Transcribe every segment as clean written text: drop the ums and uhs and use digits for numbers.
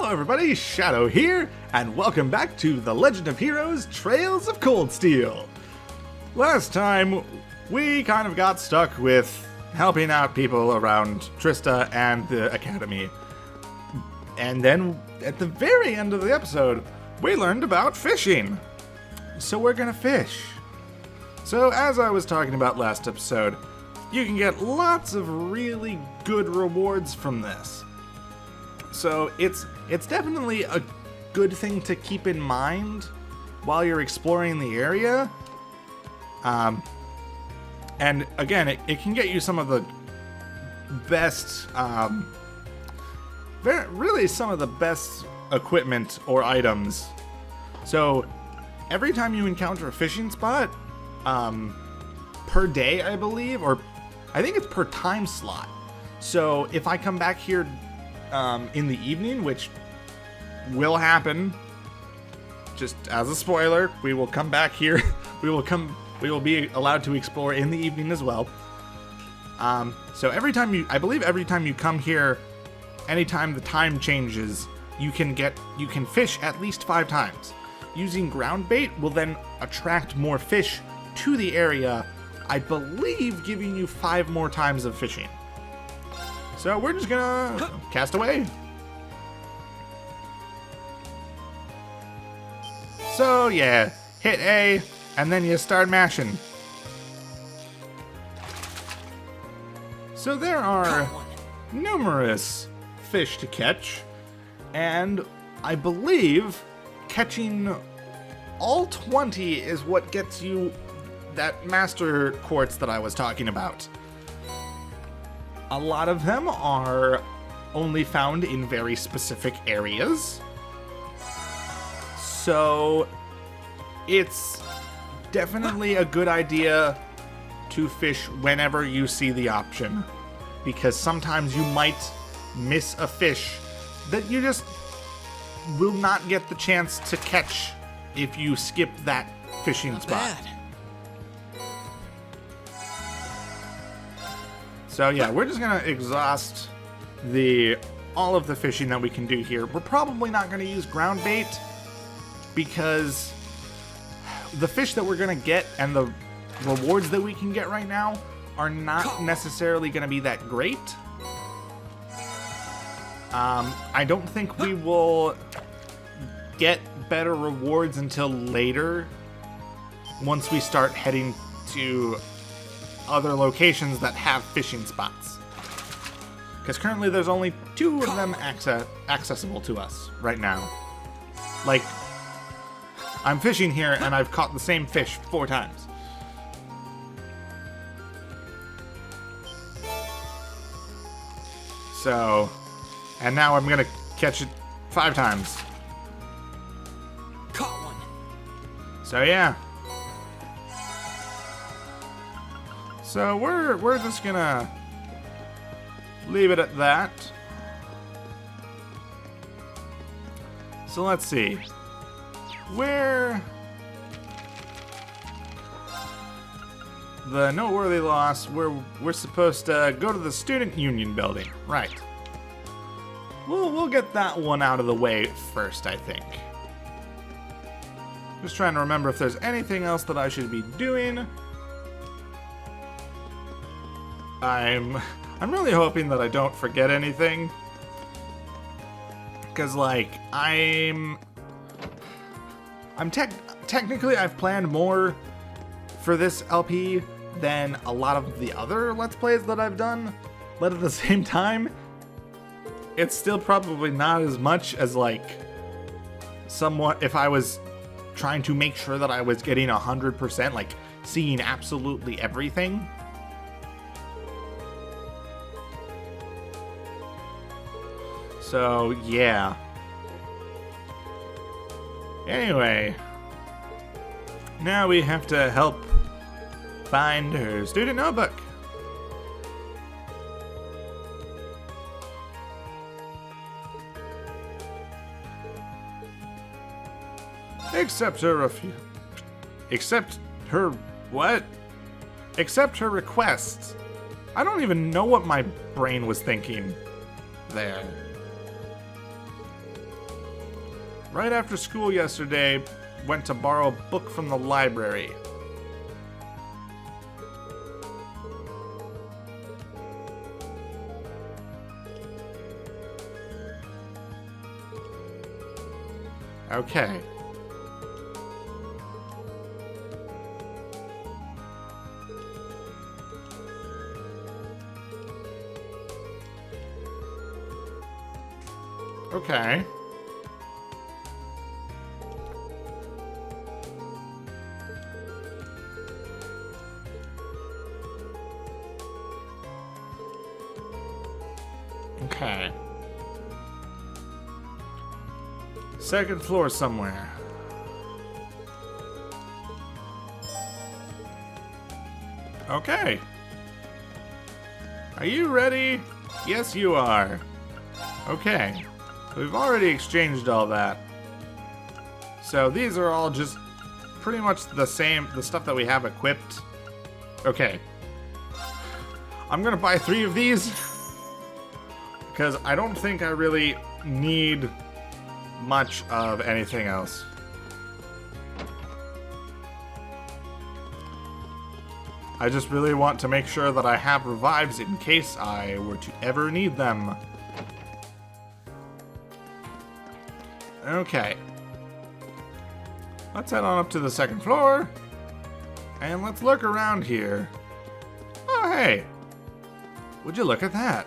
Hello everybody, Shadow here, and welcome back to The Legend of Heroes Trails of Cold Steel. Last time, we kind of got stuck with helping out people around Trista and the Academy. And then, at the very end of the episode, we learned about fishing. So we're gonna fish. So as I was talking about last episode, you can get lots of really good rewards from this. So it's definitely a good thing to keep in mind while you're exploring the area. And again, it can get you some of the best, really some of the best equipment or items. So every time you encounter a fishing spot, per day, I believe, or I think it's per time slot. So if I come back here in the evening, which will happen, just as a spoiler, we will come back here. we will be allowed to explore in the evening as well. So every time you come here, anytime the time changes, you can fish at least 5 times. Using ground bait will then attract more fish to the area, I believe giving you 5 more times of fishing. So we're just gonna cast away. So yeah, hit A, and then you start mashing. So there are numerous fish to catch, and I believe catching all 20 is what gets you that master quartz that I was talking about. A lot of them are only found in very specific areas. So it's definitely a good idea to fish whenever you see the option, because sometimes you might miss a fish that you just will not get the chance to catch if you skip that fishing spot. So yeah, we're just gonna exhaust all of the fishing that we can do here. We're probably not gonna use ground bait because the fish that we're gonna get and the rewards that we can get right now are not necessarily gonna be that great. I don't think we will get better rewards until later, once we start heading to other locations that have fishing spots. Because currently there's only 2 of them accessible to us right now. Like, I'm fishing here and I've caught the same fish 4 times. So, and now I'm gonna catch it 5 times. Caught one. So yeah. So we're just gonna leave it at that. So let's see. Where the noteworthy loss, we're supposed to go to the student union building, right? We'll get that one out of the way first, I think. Just trying to remember if there's anything else that I should be doing. I'm really hoping that I don't forget anything. Cause like technically I've planned more for this LP than a lot of the other Let's Plays that I've done. But at the same time, it's still probably not as much as like somewhat if I was trying to make sure that I was getting 100%, like seeing absolutely everything. So, yeah. Anyway, now we have to help find her student notebook. Accept her what? Accept her request. I don't even know what my brain was thinking there. Right after school yesterday, went to borrow a book from the library. Okay. Okay. Okay. Second floor somewhere. Okay. Are you ready? Yes, you are. Okay. We've already exchanged all that. So these are all just pretty much the same, the stuff that we have equipped. Okay. I'm gonna buy 3 of these because I don't think I really need much of anything else. I just really want to make sure that I have revives in case I were to ever need them. Okay. Let's head on up to the second floor. And let's look around here. Oh, hey. Would you look at that?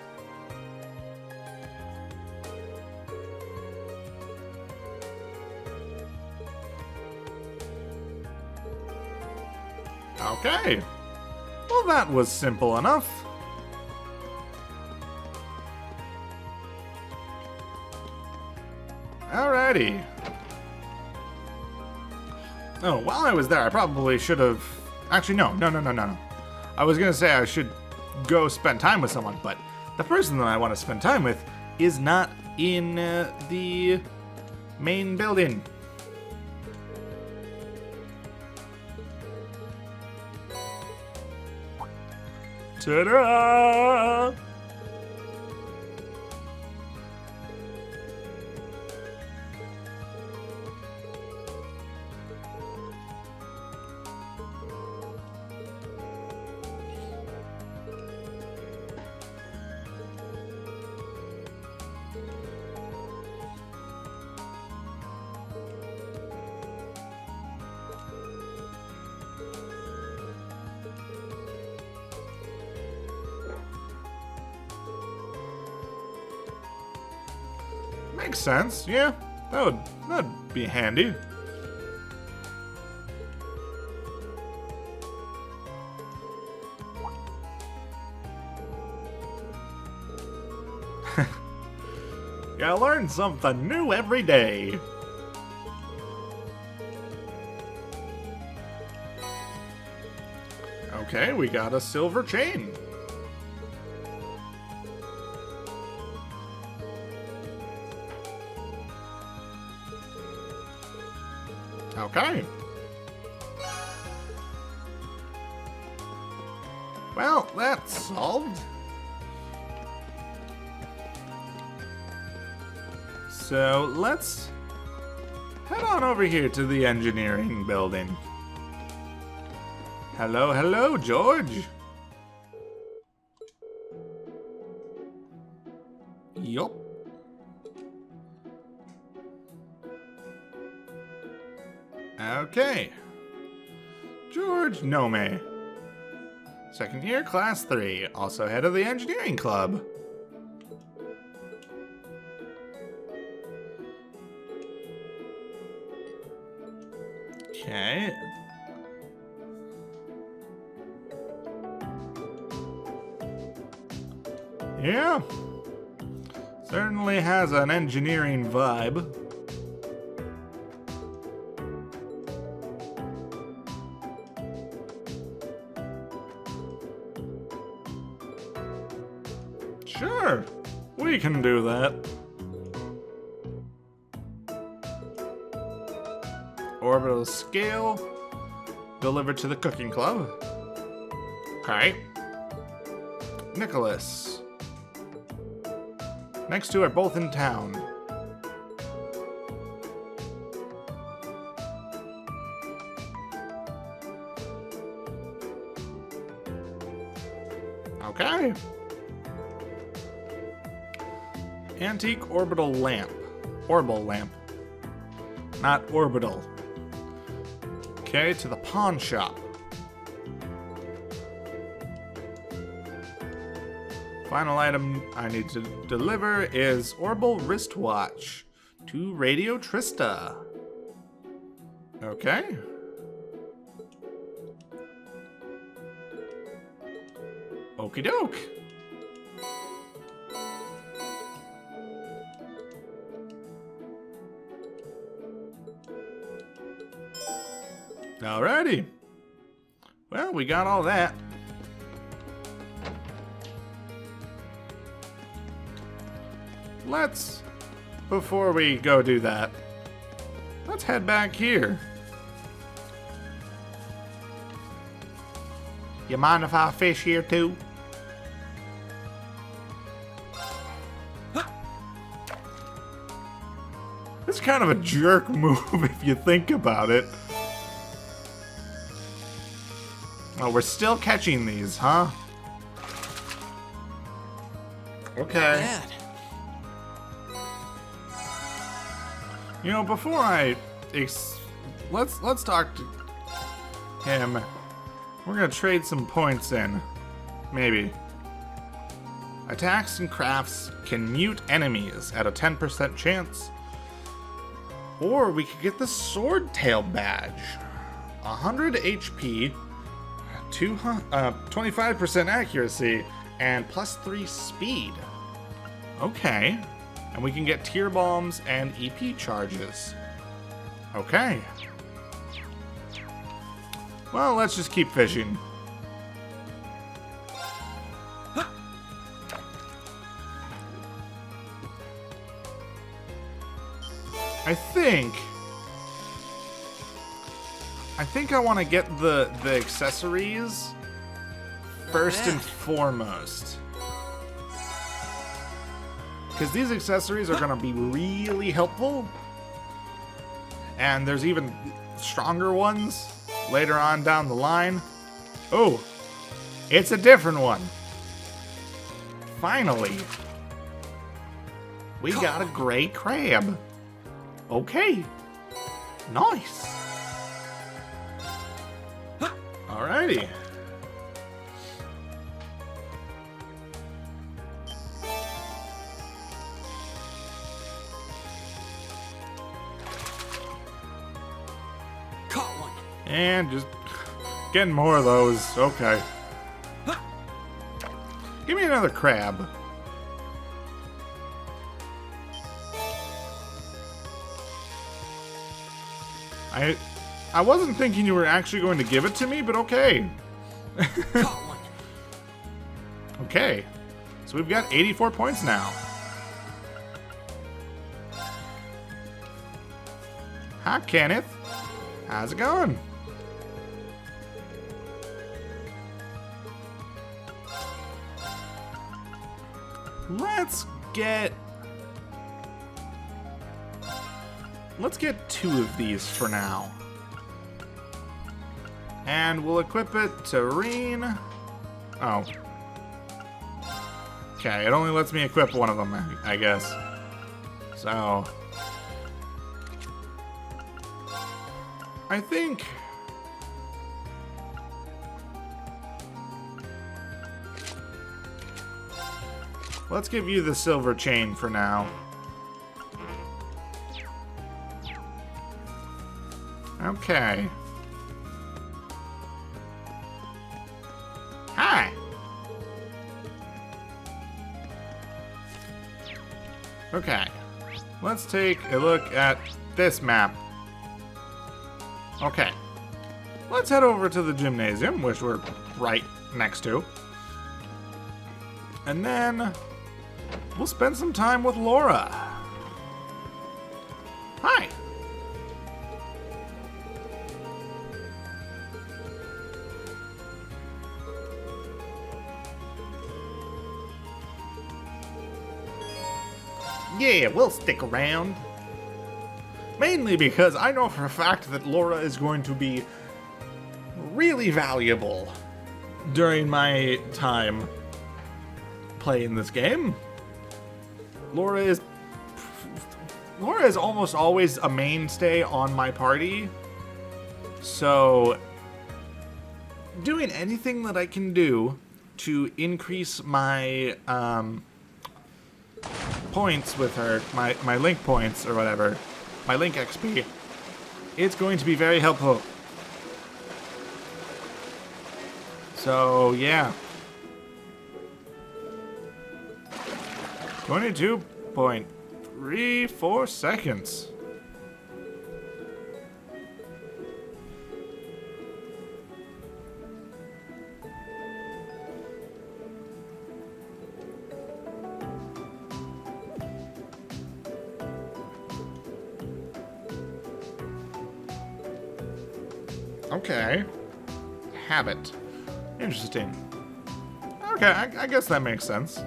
Okay. Well, that was simple enough. Alrighty. Oh, while I was there, I probably should have... Actually, no. I was gonna say I should go spend time with someone, but the person that I want to spend time with is not in the main building. Ta-da! Makes sense, yeah. That'd be handy. You learn something new every day. Okay, we got a silver chain. Okay. Well, that's solved. So let's head on over here to the engineering building. Hello, George. Yup. Okay. George Nome. Second year, class 3. Also head of the engineering club. Okay. Yeah. Certainly has an engineering vibe. Sure, we can do that. Orbital scale delivered to the cooking club. Okay. Nicholas. Next two are both in town. Okay. Antique orbital lamp. Orbital lamp. Not orbital. Okay, to the pawn shop. Final item I need to deliver is Orbital wristwatch to Radio Trista. Okay. Okie doke. Alrighty. Well, we got all that. Before we go do that, let's head back here. You mind if I fish here too? This is kind of a jerk move if you think about it. Oh, we're still catching these, huh? Okay. You know, before I let's talk to him. We're gonna trade some points in. Maybe. Attacks and crafts can mute enemies at a 10% chance. Or we could get the Swordtail badge. 100 HP, 25% accuracy, and +3 speed. Okay. And we can get tier bombs and EP charges. Okay. Well, let's just keep fishing. I think I want to get the accessories first and foremost. Because these accessories are going to be really helpful. And there's even stronger ones later on down the line. Oh, it's a different one. Finally. We got a gray crab. Okay. Nice. Alrighty. And just getting more of those. Okay. Give me another crab. I wasn't thinking you were actually going to give it to me, but okay. Okay. So we've got 84 points now. Hi, Kenneth. How's it going? Let's get 2 of these for now. And we'll equip it to Reen. Oh. Okay, it only lets me equip one of them, I guess. So. I think. Let's give you the silver chain for now. Okay. Hi. Okay. Let's take a look at this map. Okay. Let's head over to the gymnasium, which we're right next to. And then we'll spend some time with Laura. Hi. Yeah, we'll stick around. Mainly because I know for a fact that Laura is going to be really valuable during my time play in this game. Laura is almost always a mainstay on my party. So doing anything that I can do to increase my points with her, my link points or whatever, my link XP, it's going to be very helpful. So yeah. 22.34 seconds. Okay. Habit. Interesting. Okay, I guess that makes sense.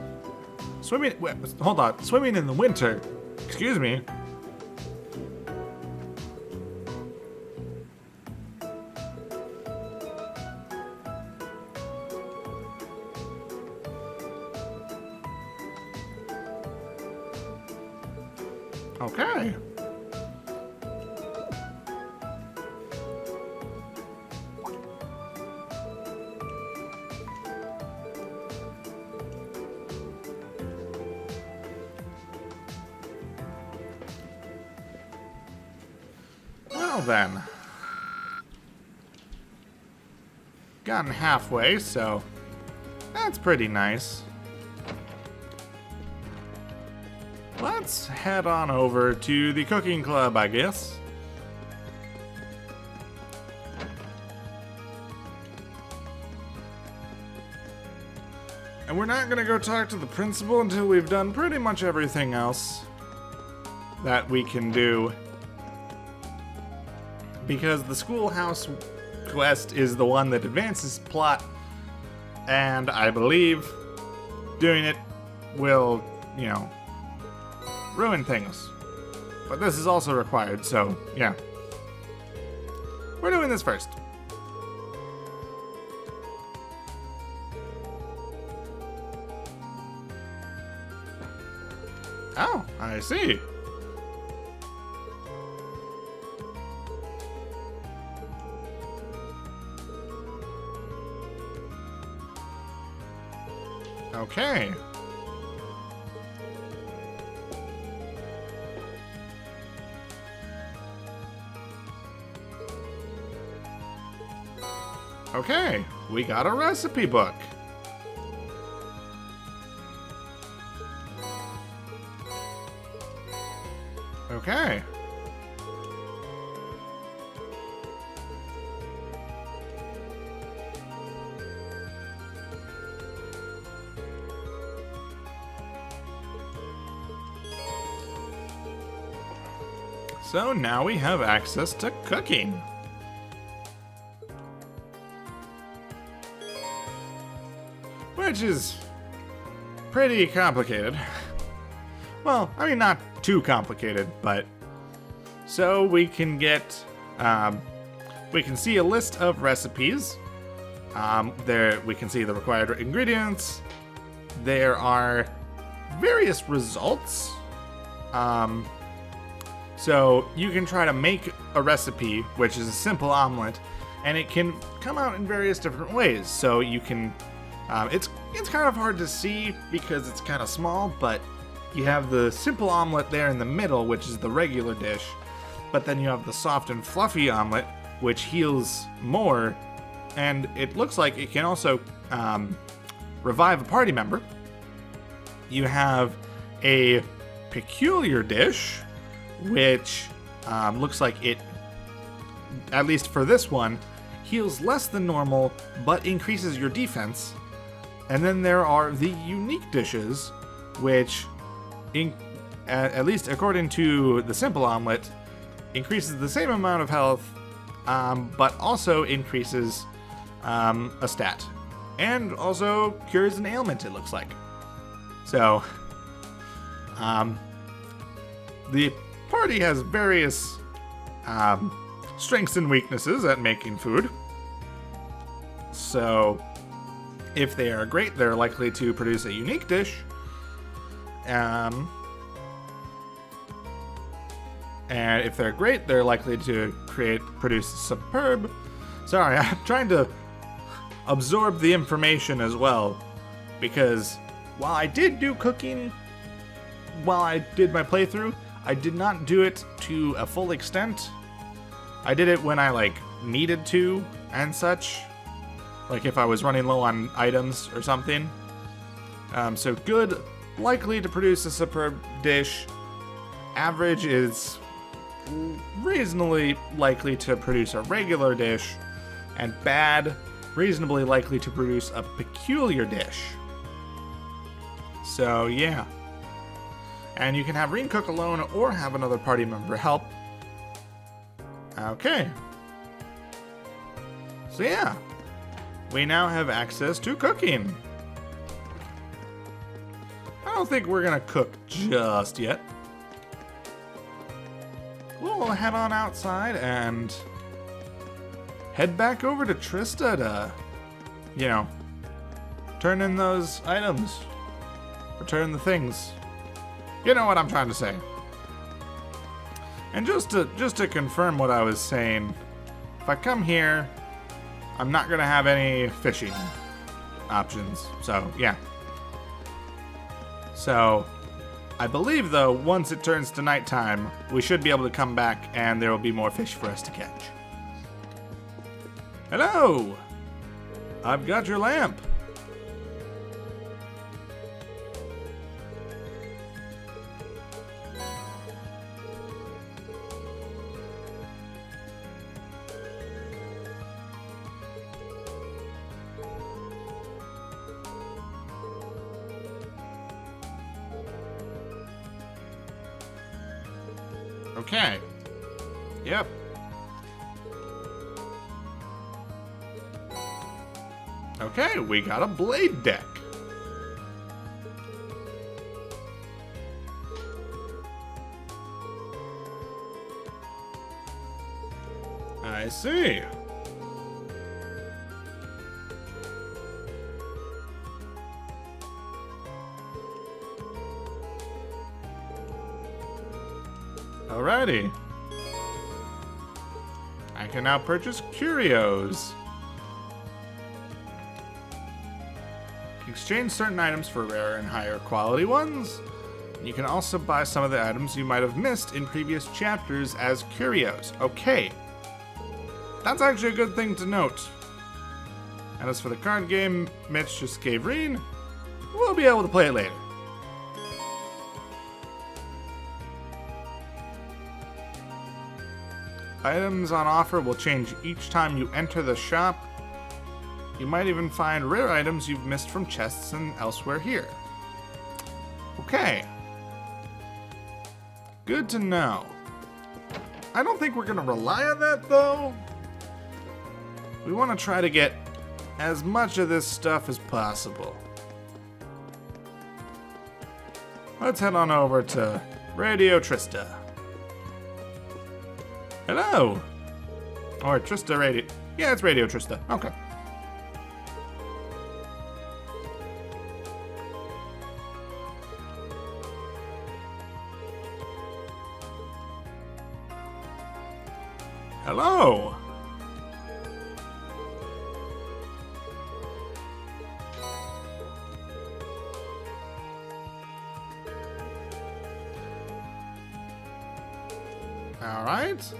Swimming. Wait, hold on. Swimming in the winter. Excuse me. Okay. Well then. Gotten halfway, so that's pretty nice. Let's head on over to the cooking club, I guess. And we're not gonna go talk to the principal until we've done pretty much everything else that we can do. Because the schoolhouse quest is the one that advances plot, and I believe doing it will, you know, ruin things. But this is also required, so yeah. We're doing this first. Oh, I see. Okay. Okay, we got a recipe book. Okay. So now we have access to cooking. Which is pretty complicated. Well, I mean, not too complicated, but so we can get, we can see a list of recipes. There we can see the required ingredients. There are various results. So you can try to make a recipe, which is a simple omelet, and it can come out in various different ways. So you can, it's kind of hard to see because it's kind of small, but you have the simple omelet there in the middle, which is the regular dish. But then you have the soft and fluffy omelet, which heals more, and it looks like it can also revive a party member. You have a peculiar dish, which looks like it, at least for this one, heals less than normal, but increases your defense. And then there are the unique dishes, which, at least according to the simple omelet, increases the same amount of health, but also increases a stat. And also cures an ailment, it looks like. So, the party has various strengths and weaknesses at making food. So, If they are great, they're likely to produce a unique dish. And if they're great, they're likely to produce superb. Sorry, I'm trying to absorb the information as well, because while I did do cooking while I did my playthrough, I did not do it to a full extent. I did it when I needed to and such, like if I was running low on items or something. So good, likely to produce a superb dish. Average is reasonably likely to produce a regular dish, and bad, reasonably likely to produce a peculiar dish. So yeah. And you can have Reen cook alone or have another party member help. Okay. So yeah, we now have access to cooking. I don't think we're gonna cook just yet. We'll head on outside and head back over to Trista to, turn in those items. Return the things. You know what I'm trying to say. And just to confirm what I was saying, if I come here, I'm not gonna have any fishing options. So yeah. So I believe though, once it turns to nighttime, we should be able to come back and there will be more fish for us to catch. Hello! I've got your lamp. Okay. Yep. Okay, we got a blade deck. I see. Alrighty. I can now purchase curios. Exchange certain items for rarer and higher quality ones. You can also buy some of the items you might have missed in previous chapters as curios. Okay. That's actually a good thing to note. And as for the card game Mitch just gave Reen, we'll be able to play it later. Items on offer will change each time you enter the shop. You might even find rare items you've missed from chests and elsewhere here. Okay. Good to know. I don't think we're going to rely on that, though. We want to try to get as much of this stuff as possible. Let's head on over to Radio Trista. Hello! Or Trista Radio. Yeah, it's Radio Trista. Okay. Hello! All right.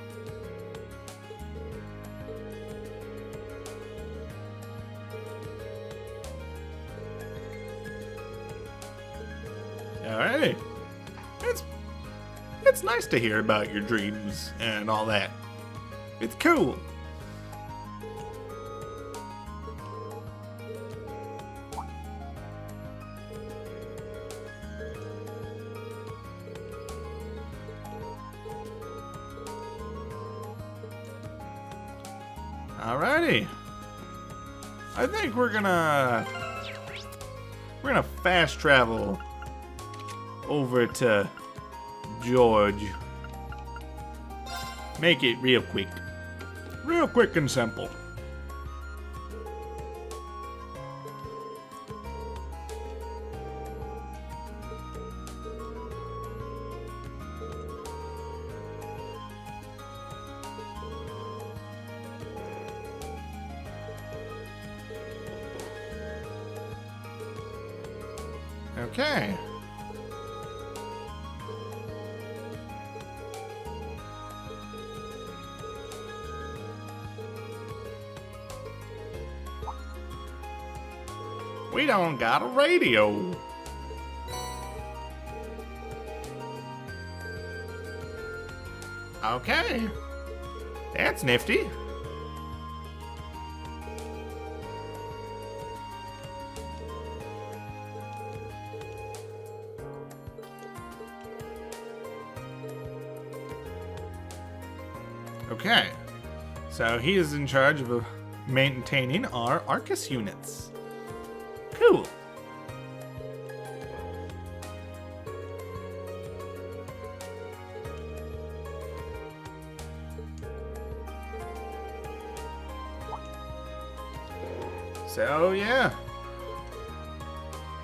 Alrighty. It's nice to hear about your dreams and all that. It's cool. Alrighty. I think we're gonna fast travel over to George. Make it real quick. Real quick and simple. Okay. We don't got a radio. Okay. That's nifty. Okay. So he is in charge of maintaining our Arcus units. Cool. So yeah.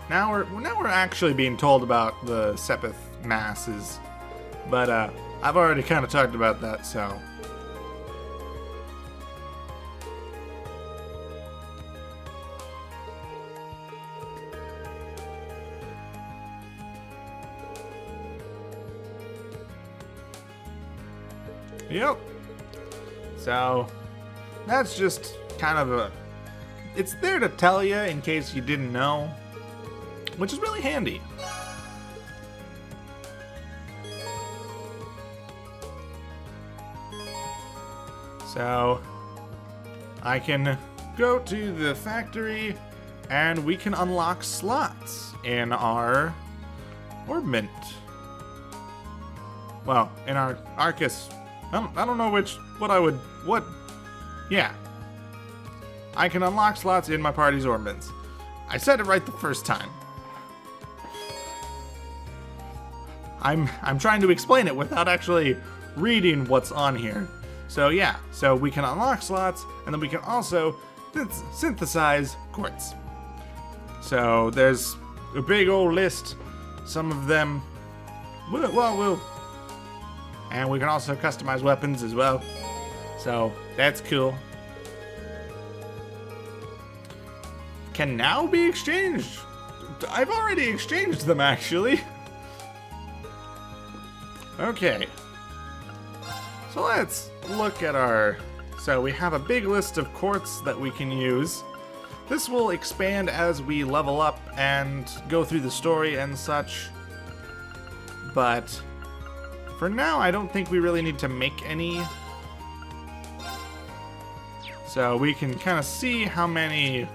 Now we're actually being told about the Sepith masses. But I've already kind of talked about that, so yep. So that's just kind of it's there to tell you in case you didn't know, which is really handy. So I can go to the factory and we can unlock slots in our orbment. Well, in our Arcus. I don't know what. Yeah. I can unlock slots in my party's orbits. I said it right the first time. I'm trying to explain it without actually reading what's on here. So yeah, so we can unlock slots, and then we can also synthesize quartz. So there's a big old list. Some of them, and we can also customize weapons as well. So that's cool. Can now be exchanged. I've already exchanged them, actually. Okay. So let's look at so we have a big list of quartz that we can use. This will expand as we level up and go through the story and such. But for now, I don't think we really need to make any. So we can kind of see how many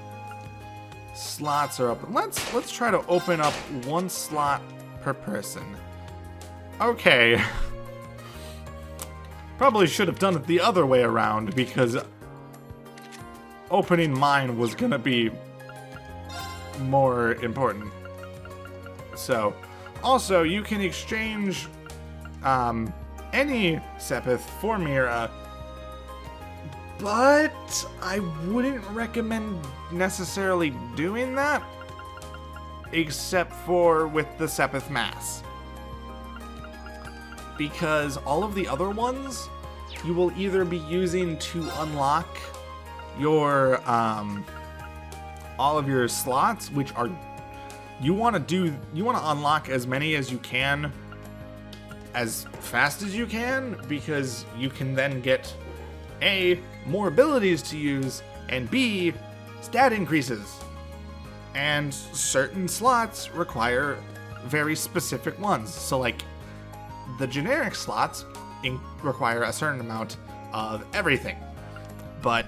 slots are open. Let's try to open up one slot per person. Okay. Probably should have done it the other way around, because opening mine was gonna be more important. So, also, you can exchange any Sepith for Mira, but I wouldn't recommend necessarily doing that, except for with the Sepith Mass. Because all of the other ones, you will either be using to unlock your, all of your slots, which are, you want to unlock as many as you can, as fast as you can, because you can then get A, more abilities to use, and B, stat increases. And certain slots require very specific ones. So like, the generic slots require a certain amount of everything. But,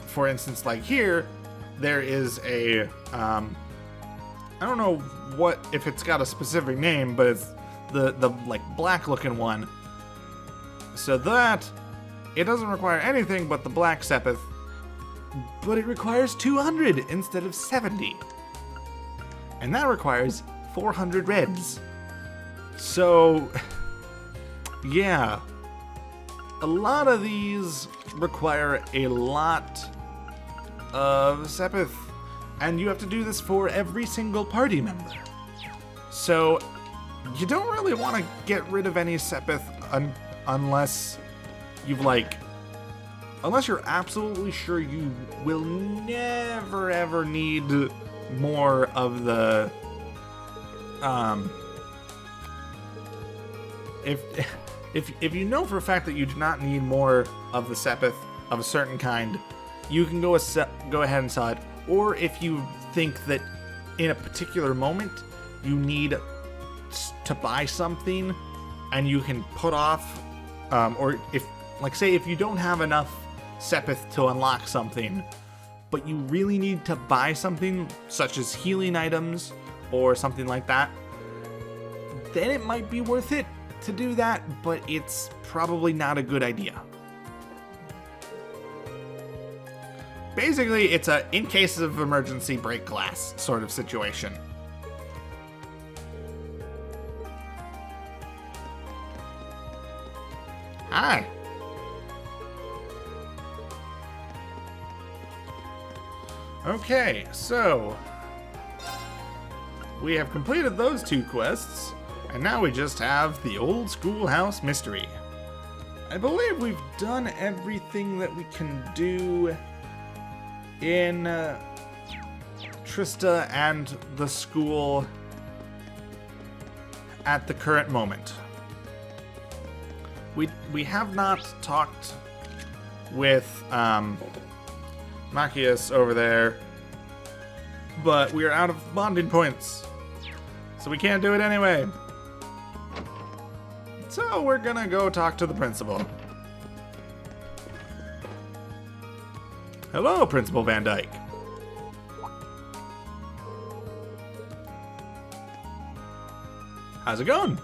for instance, like here, there is a, I don't know if it's got a specific name, but it's the like black looking one. So that, it doesn't require anything but the black Sepith, but it requires 200 instead of 70. And that requires 400 reds. So, yeah, a lot of these require a lot of Sepith, and you have to do this for every single party member. So, you don't really want to get rid of any Sepith unless unless you're absolutely sure you will never ever need more of the um, if if you know for a fact that you do not need more of the sepith of a certain kind, you can go ahead and sell it. Or if you think that in a particular moment you need to buy something and you can put off, or if, like, say if you don't have enough sepith to unlock something, but you really need to buy something such as healing items or something like that, then it might be worth it to do that, but it's probably not a good idea. Basically, it's a in case of emergency break glass sort of situation. Hi. Okay, so we have completed those 2 quests, and now we just have the old schoolhouse mystery. I believe we've done everything that we can do in Trista and the school at the current moment. We have not talked with Machias over there, but we are out of bonding points, so we can't do it anyway. So we're gonna go talk to the principal. Hello, Principal Van Dyke. How's it going?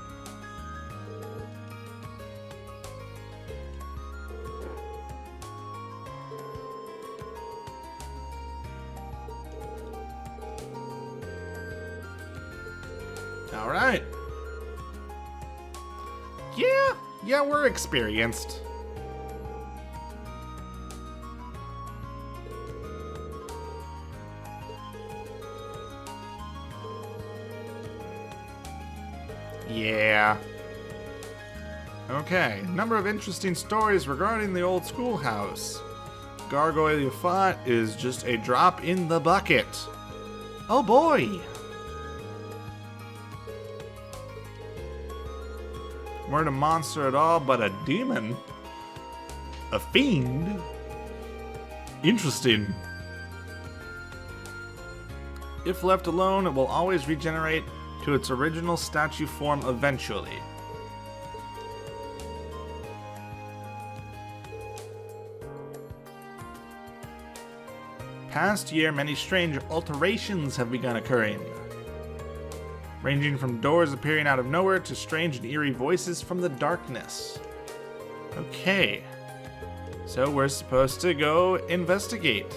All right. Yeah, we're experienced. Yeah. Okay, number of interesting stories regarding the old schoolhouse. Gargoyle Fought is just a drop in the bucket. Oh boy! Weren't a monster at all, but a demon. A fiend. Interesting. If left alone, it will always regenerate to its original statue form eventually. Past year, many strange alterations have begun occurring, ranging from doors appearing out of nowhere to strange and eerie voices from the darkness. Okay, so we're supposed to go investigate.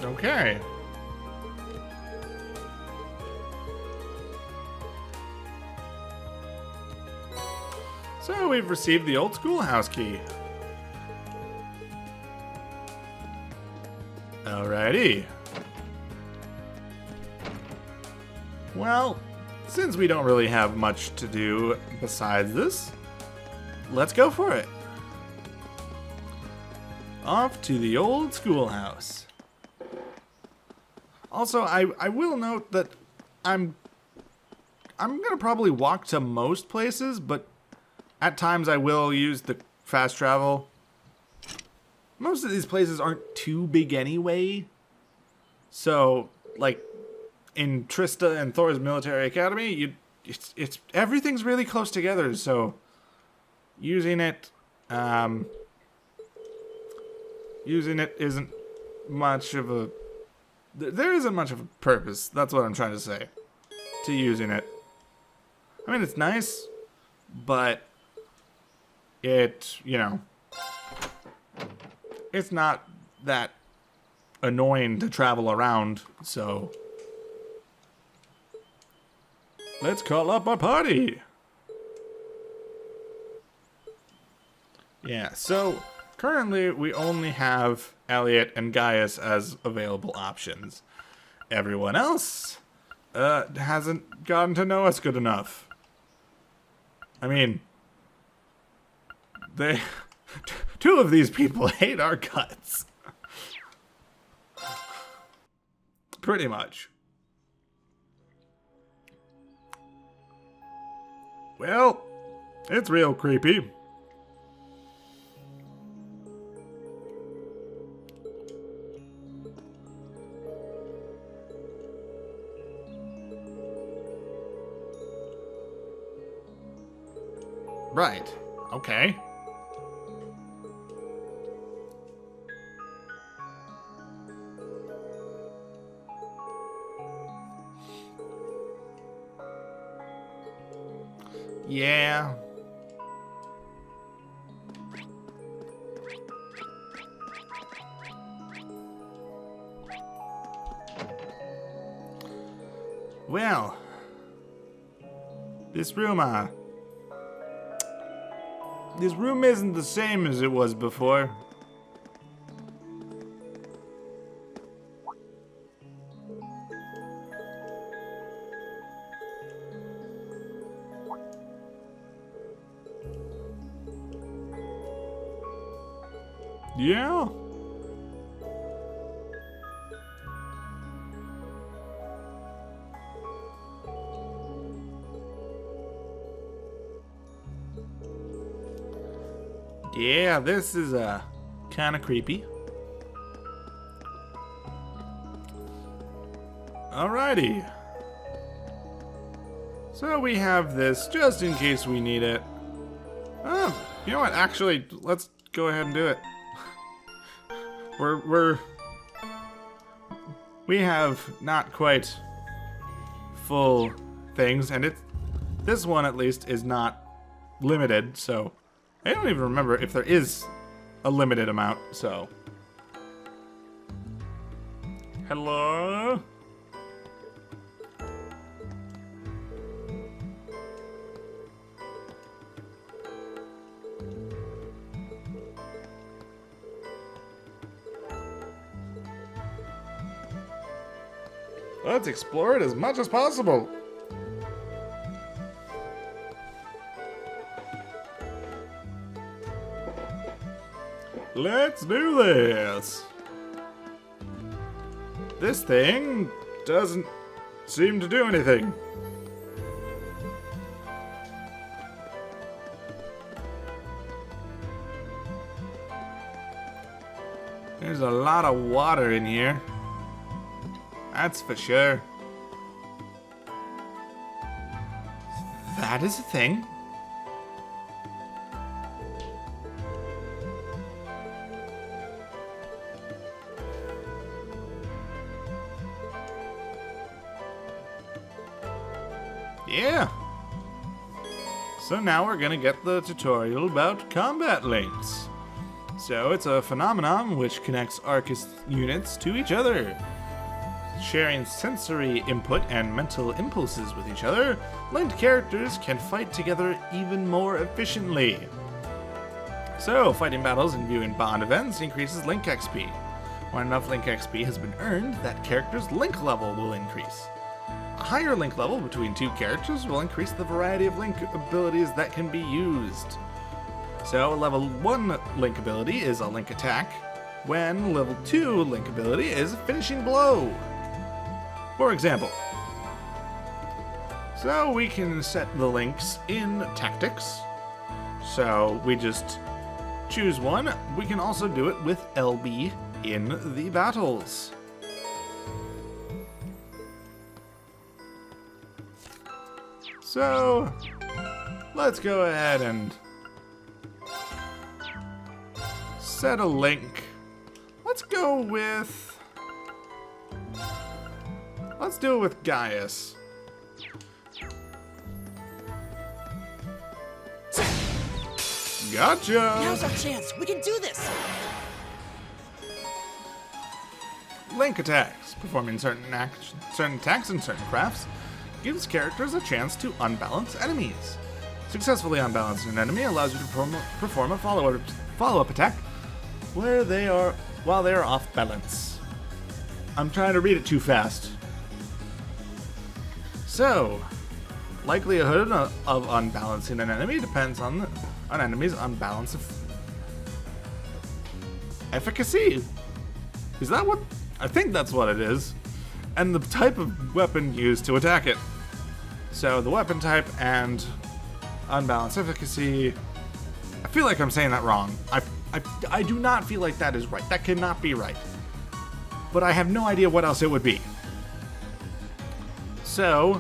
Okay. So we've received the old schoolhouse key. Alrighty. Well, since we don't really have much to do besides this, let's go for it. Off to the old schoolhouse. Also, I will note that I'm gonna probably walk to most places, but at times I will use the fast travel. Most of these places aren't too big anyway. So, like in Trista and Thor's Military Academy, it's everything's really close together, so using it isn't much of a there isn't much of a purpose. That's what I'm trying to say to using it. I mean, it's nice, but it's not that annoying to travel around, so let's call up our party. Yeah, so currently we only have Elliot and Gaius as available options. Everyone else hasn't gotten to know us good enough. I mean, two of these people hate our guts. Pretty much. Well, it's real creepy. Right. Okay. Yeah. Well, this room isn't the same as it was before. Yeah. Yeah, this is kind of creepy. Alrighty. So we have this just in case we need it. Oh, you know what? Actually, let's go ahead and do it. We have not quite full things, and this one at least is not limited, so I don't even remember if there is a limited amount, so. Hello? Let's explore it as much as possible. Let's do this. This thing doesn't seem to do anything. There's a lot of water in here. That's for sure. That is a thing. Yeah. So now we're gonna get the tutorial about combat links. So it's a phenomenon which connects Arcus units to each other. Sharing sensory input and mental impulses with each other, linked characters can fight together even more efficiently. So, fighting battles and viewing bond events increases Link XP. When enough Link XP has been earned, that character's Link level will increase. A higher Link level between two characters will increase the variety of Link abilities that can be used. So, a level 1 Link ability is a Link attack, when level 2 Link ability is a finishing blow. For example, so we can set the links in tactics. So we just choose one. We can also do it with LB in the battles. So let's go ahead and set a link. Let's do it with Gaius. Gotcha! Now's our chance. We can do this! Link attacks. Performing certain attacks and certain crafts gives characters a chance to unbalance enemies. Successfully unbalancing an enemy allows you to perform a follow-up attack while they are off balance. I'm trying to read it too fast. So, likelihood of unbalancing an enemy depends on an enemy's unbalance of efficacy. Is that what? I think that's what it is. And the type of weapon used to attack it. So the weapon type and unbalanced efficacy. I feel like I'm saying that wrong. I do not feel like that is right. That cannot be right. But I have no idea what else it would be. So,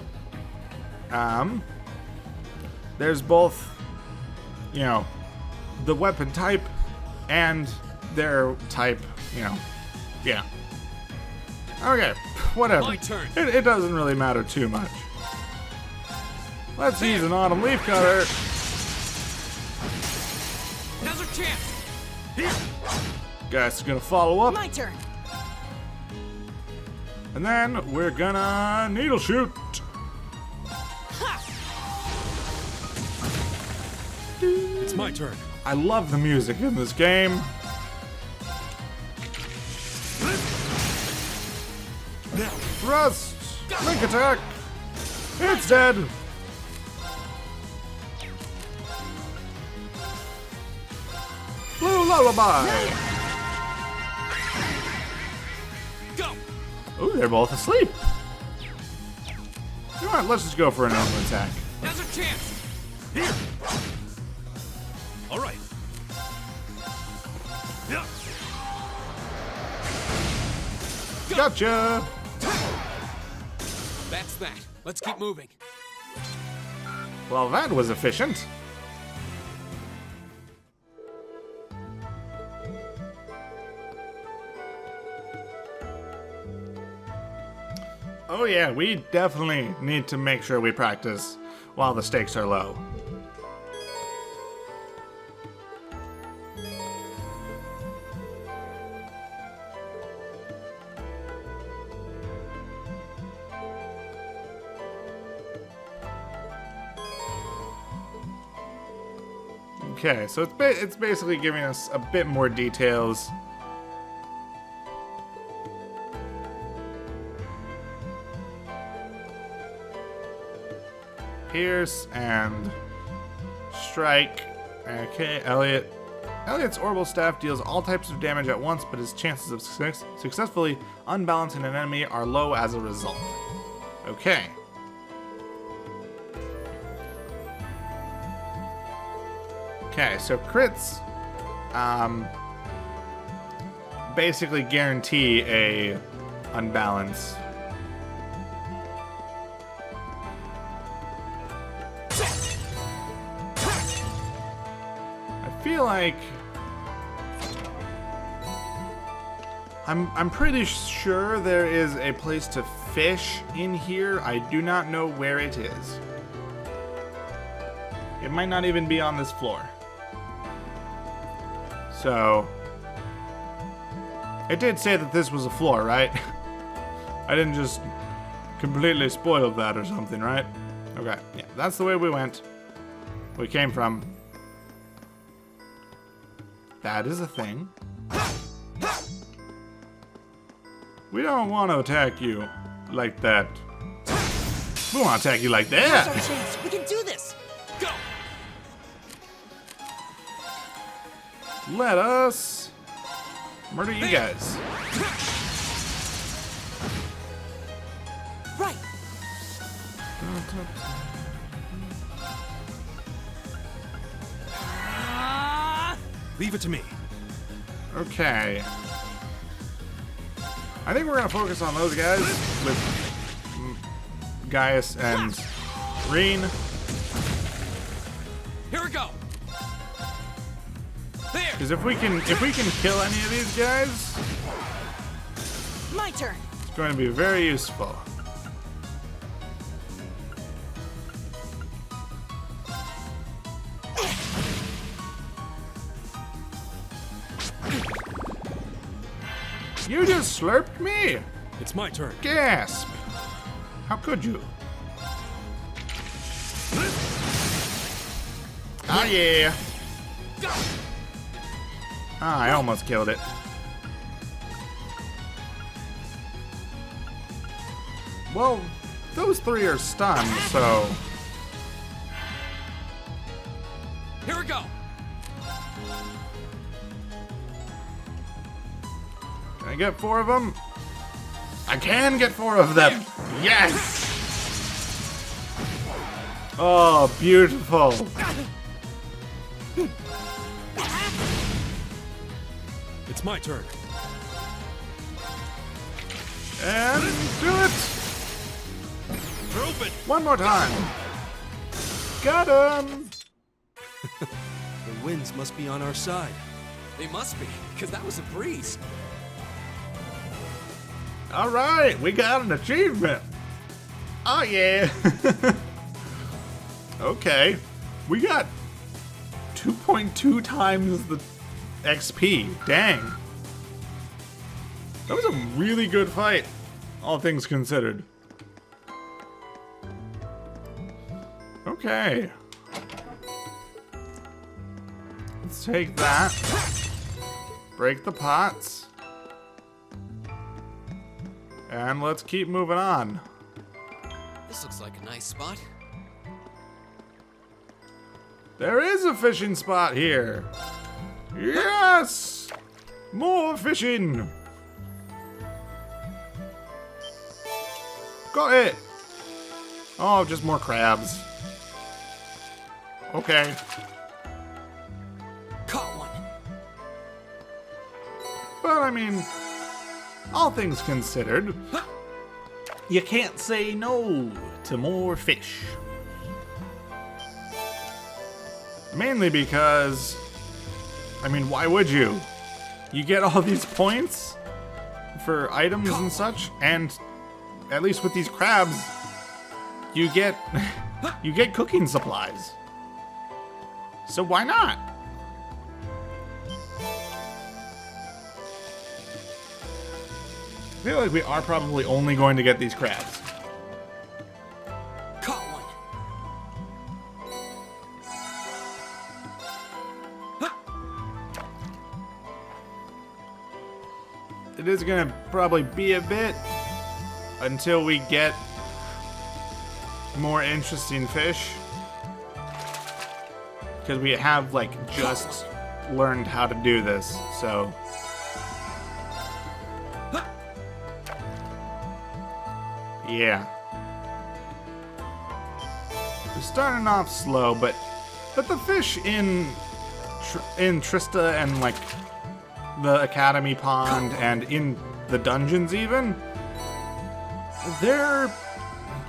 there's both, you know, the weapon type and their type, you know, yeah. Okay, whatever. My turn. It doesn't really matter too much. Let's use an autumn leaf cutter. Now's our chance. Here. Guys is gonna follow up, My turn. and then we're gonna needle shoot. Ha! It's my turn. I love the music in this game. Thrust! Link attack! It's dead! Blue lullaby! Go. Ooh, they're both asleep. You know what? Let's just go for an normal attack. Now's our chance. Here. All right. Yeah. Gotcha! That's that. Let's keep moving. Well, that was efficient. Oh yeah, we definitely need to make sure we practice while the stakes are low. Okay, so it's basically giving us a bit more details. Pierce and strike. Okay, Elliot. Elliot's orbital staff deals all types of damage at once, but his chances of successfully unbalancing an enemy are low as a result. Okay. Okay, so crits basically guarantee a unbalance. I feel like I'm pretty sure there is a place to fish in here. I do not know where it is. It might not even be on this floor. So, it did say that this was a floor, right? I didn't just completely spoil that or something, right? Okay, yeah, that's the way we went. We came from. That is a thing. We don't want to attack you like that. We want to attack you like Now's our that. chance. We can do this. Go. Let us murder you guys. Right. Leave it to me. Okay. I think we're gonna focus on those guys with Gaius and Reen. Here we go. There. Because if we can kill any of these guys, My turn. it's going to be very useful. You just slurped me? It's my turn. Gasp! How could you? Ah, yeah. Ah, I almost killed it. Well, those three are stunned, so... Here we go. Can I get 4 of them? I can get 4 of them! Yes! Oh, beautiful. It's my turn. And do it! They're open. One more time. Got him! The winds must be on our side. They must be, because that was a breeze. All right, we got an achievement. Oh yeah. Okay, we got 2.2 times the XP. Dang. That was a really good fight, all things considered. Okay. Let's take that. Break the pots. And let's keep moving on. This looks like a nice spot. There is a fishing spot here. Yes! More fishing! Got it! Oh, just more crabs. Okay. Caught one. But I mean, all things considered, you can't say no to more fish. Mainly because, I mean, why would you? You get all these points for items and such, and at least with these crabs, you get cooking supplies. So why not? I feel like we are probably only going to get these crabs. Caught one. It is gonna probably be a bit until we get more interesting fish. Because we have, like, just learned how to do this, so... Yeah. We're starting off slow, but the fish in Trista and, like, the Academy Pond and in the dungeons even, they're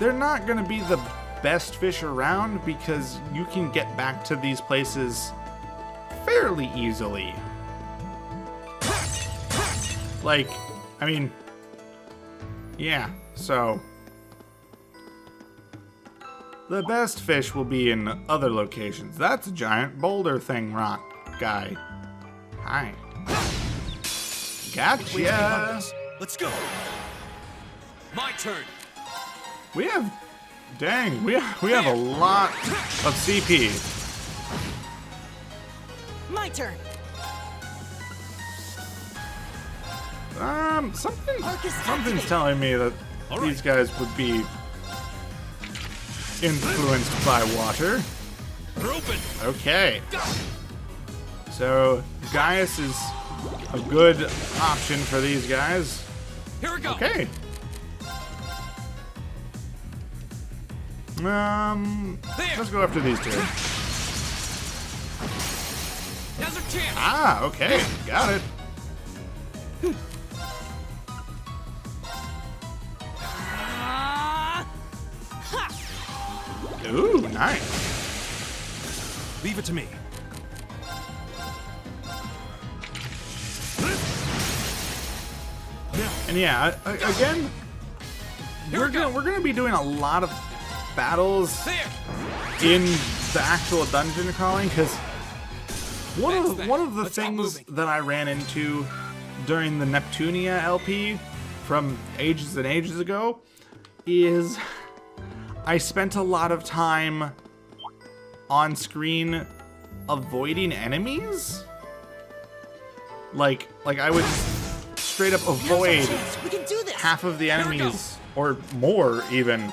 not gonna be the best fish around because you can get back to these places fairly easily. Like, I mean, yeah, so the best fish will be in other locations. That's a giant boulder thing, rock guy. Hi. Gotcha. Let's go. My turn. We have, dang, we have a lot of CP. My turn. Something's telling me that these guys would be influenced by water. They're open. Okay. So Gaius is a good option for these guys. Here we go. Okay. Let's go after these two. Now's our chance. Ah, okay, got it. Ooh, nice. Leave it to me. And yeah, again, we're gonna be doing a lot of battles There. in the actual dungeon crawling, because one of the Let's get things moving. that I ran into during the Neptunia LP from ages and ages ago is I spent a lot of time on screen avoiding enemies. Like I would straight up avoid We can do this. half of the Here we go. enemies, or more even,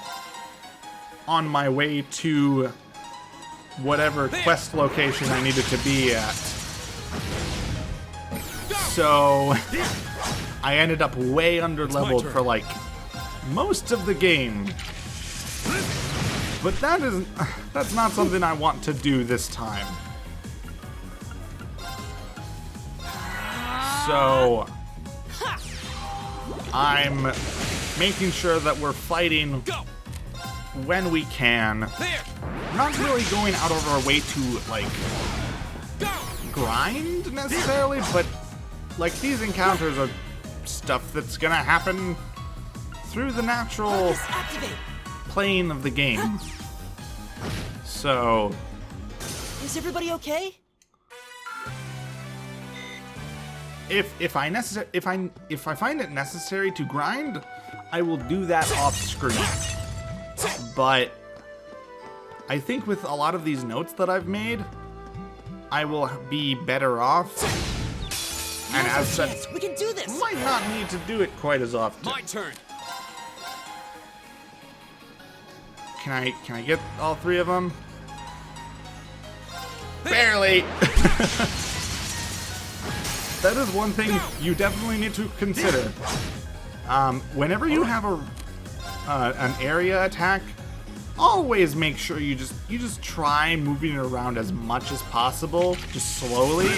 on my way to whatever quest location I needed to be at. So I ended up way under leveled for like most of the game. But that's not something I want to do this time. So I'm making sure that we're fighting when we can. Not really going out of our way to like grind necessarily, but like these encounters are stuff that's gonna happen through the natural plane of the game. So is everybody okay? If I find it necessary to grind, I will do that off screen. But I think with a lot of these notes that I've made, I will be better off. And as such, we can do this. Might not need to do it quite as often. My turn. Can I get all three of them? Barely. That is one thing you definitely need to consider. Whenever you have an area attack, always make sure you just try moving it around as much as possible, just slowly.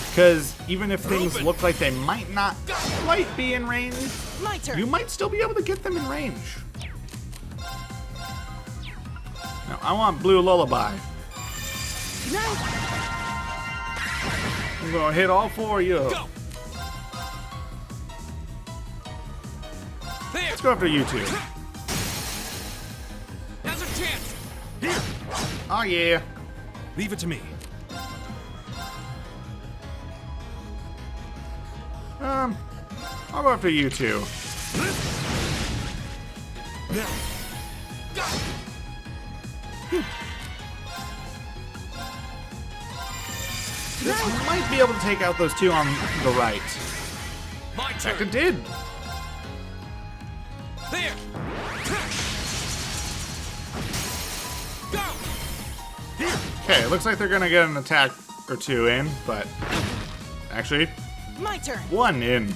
Because even if things look like they might not quite be in range, My turn. you might still be able to get them in range. Now, I want Blue Lullaby. I'm gonna hit all four of you. Go. There. Let's go after you two. Now's our chance. Oh yeah. Leave it to me. I'll go after you two. This might be able to take out those two on the right. My Heck, turn. it did. There. Go. Okay, it looks like they're gonna get an attack or two in, but actually, My turn. one in.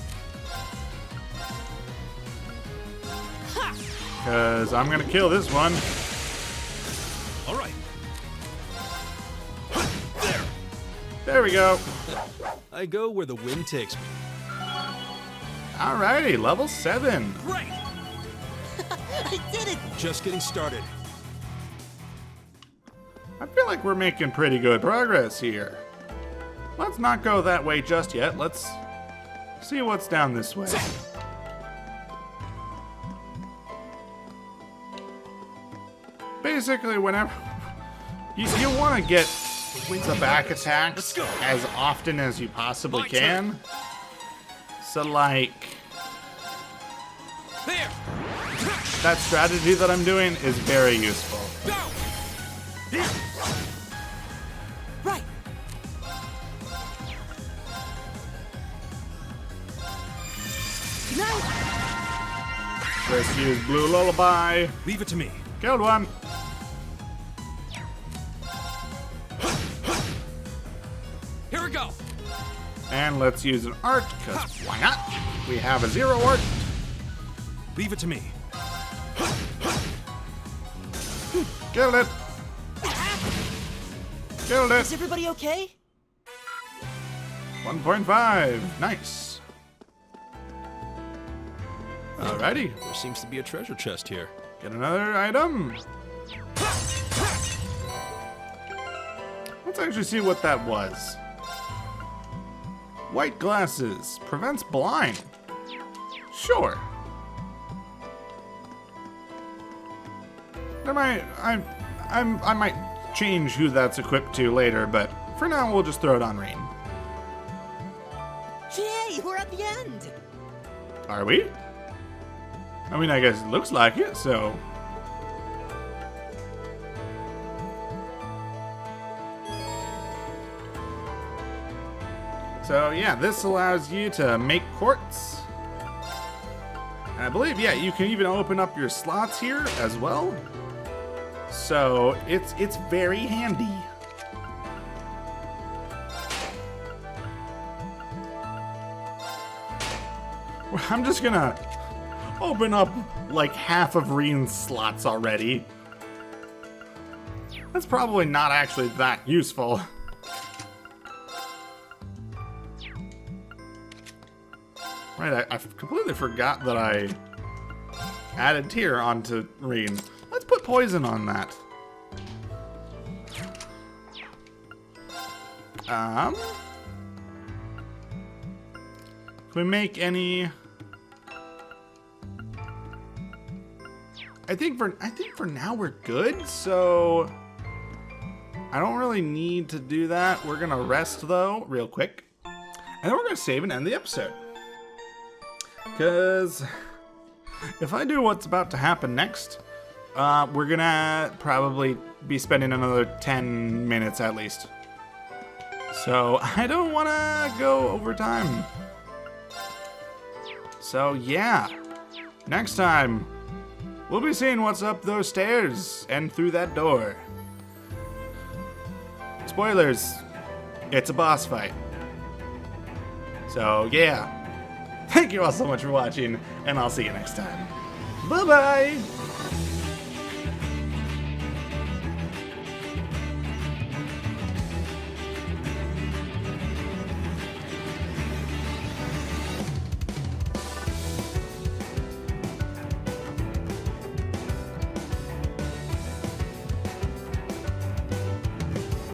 Because I'm gonna kill this one. All right. There we go. I go where the wind takes me. Alrighty, level 7. Great. I did it. Just getting started. I feel like we're making pretty good progress here. Let's not go that way just yet. Let's see what's down this way. Basically, whenever you want to get the back attacks as often as you possibly My can. turn. So, like, There. that strategy that I'm doing is very useful. Go. Right. Now. Let's use Blue Lullaby. Leave it to me. Killed one. Here we go. And let's use an art, because why not? We have a 0 art. Leave it to me. Killed it. Killed Is it. everybody okay? 1.5. Nice. Alrighty. There seems to be a treasure chest here. Get another item. Let's actually see what that was. White glasses. Prevents blind. Sure. I might change who that's equipped to later, but for now we'll just throw it on Rain. Yay, we're at the end. Are we? I mean, I guess it looks like it, so. So yeah, this allows you to make quartz. And I believe, yeah, you can even open up your slots here as well. So it's very handy. I'm just gonna open up like half of Reen's slots already. That's probably not actually that useful. Right, I completely forgot that I added tier onto Reen. Let's put poison on that. Can we make any? I think for now we're good, so I don't really need to do that. We're gonna rest though, real quick. And then we're gonna save and end the episode. Because if I do what's about to happen next, we're gonna probably be spending another 10 minutes at least. So I don't wanna go over time. So yeah, next time, we'll be seeing what's up those stairs and through that door. Spoilers, it's a boss fight. So yeah, thank you all so much for watching, and I'll see you next time. Bye-bye!